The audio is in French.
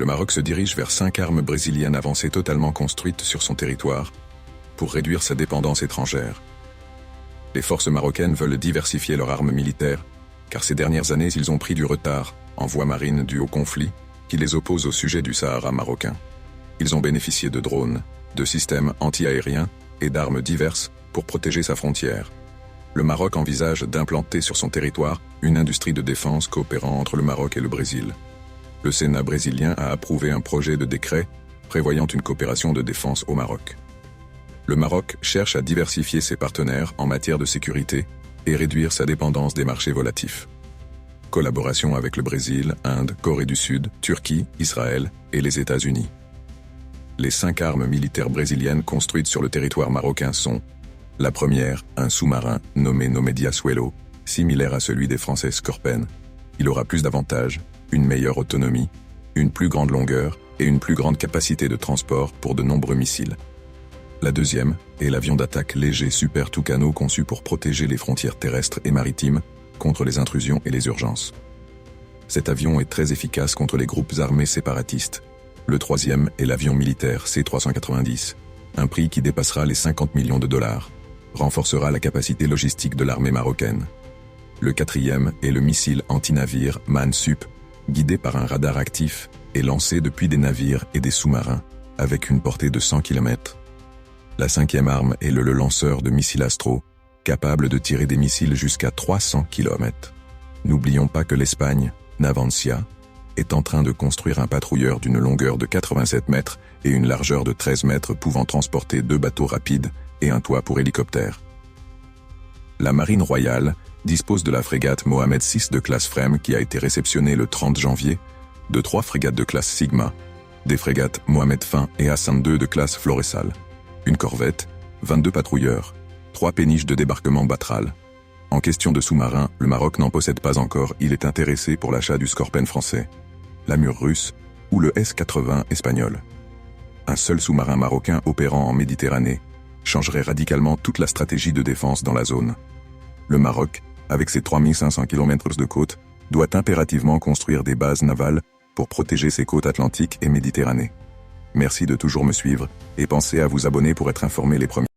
Le Maroc se dirige vers 5 armes brésiliennes avancées totalement construites sur son territoire, pour réduire sa dépendance étrangère. Les forces marocaines veulent diversifier leurs armes militaires, car ces dernières années ils ont pris du retard en voie marine dû au conflit qui les oppose au sujet du Sahara marocain. Ils ont bénéficié de drones, de systèmes anti-aériens et d'armes diverses pour protéger sa frontière. Le Maroc envisage d'implanter sur son territoire une industrie de défense coopérant entre le Maroc et le Brésil. Le Sénat brésilien a approuvé un projet de décret prévoyant une coopération de défense au Maroc. Le Maroc cherche à diversifier ses partenaires en matière de sécurité et réduire sa dépendance des marchés volatifs. Collaboration avec le Brésil, Inde, Corée du Sud, Turquie, Israël et les États-Unis. Les 5 armes militaires brésiliennes construites sur le territoire marocain sont: la première, un sous-marin nommé Nomediasuelo, similaire à celui des Français Skorpen. Il aura plus d'avantages, une meilleure autonomie, une plus grande longueur et une plus grande capacité de transport pour de nombreux missiles. La deuxième est l'avion d'attaque léger Super Tucano conçu pour protéger les frontières terrestres et maritimes contre les intrusions et les urgences. Cet avion est très efficace contre les groupes armés séparatistes. Le troisième est l'avion militaire C-390, un prix qui dépassera les 50 millions de dollars, renforcera la capacité logistique de l'armée marocaine. Le quatrième est le missile anti-navire MAN-SUP, guidé par un radar actif et lancé depuis des navires et des sous-marins, avec une portée de 100 km. La cinquième arme est le lanceur de missiles Astro, capable de tirer des missiles jusqu'à 300 km. N'oublions pas que l'Espagne, Navantia, est en train de construire un patrouilleur d'une longueur de 87 mètres et une largeur de 13 mètres pouvant transporter 2 bateaux rapides et un toit pour hélicoptères. La Marine royale dispose de la frégate Mohamed VI de classe Frem qui a été réceptionnée le 30 janvier, de 3 frégates de classe Sigma, des frégates Mohamed Fin et Hassan II de classe Floressal, une corvette, 22 patrouilleurs, 3 péniches de débarquement Batral. En question de sous-marins, le Maroc n'en possède pas encore, il est intéressé pour l'achat du Skorpen français, l'Amur russe ou le S-80 espagnol. Un seul sous-marin marocain opérant en Méditerranée changerait radicalement toute la stratégie de défense dans la zone. Le Maroc, avec ses 3500 km de côte, doit impérativement construire des bases navales pour protéger ses côtes atlantiques et Méditerranée. Merci de toujours me suivre et pensez à vous abonner pour être informé les premiers.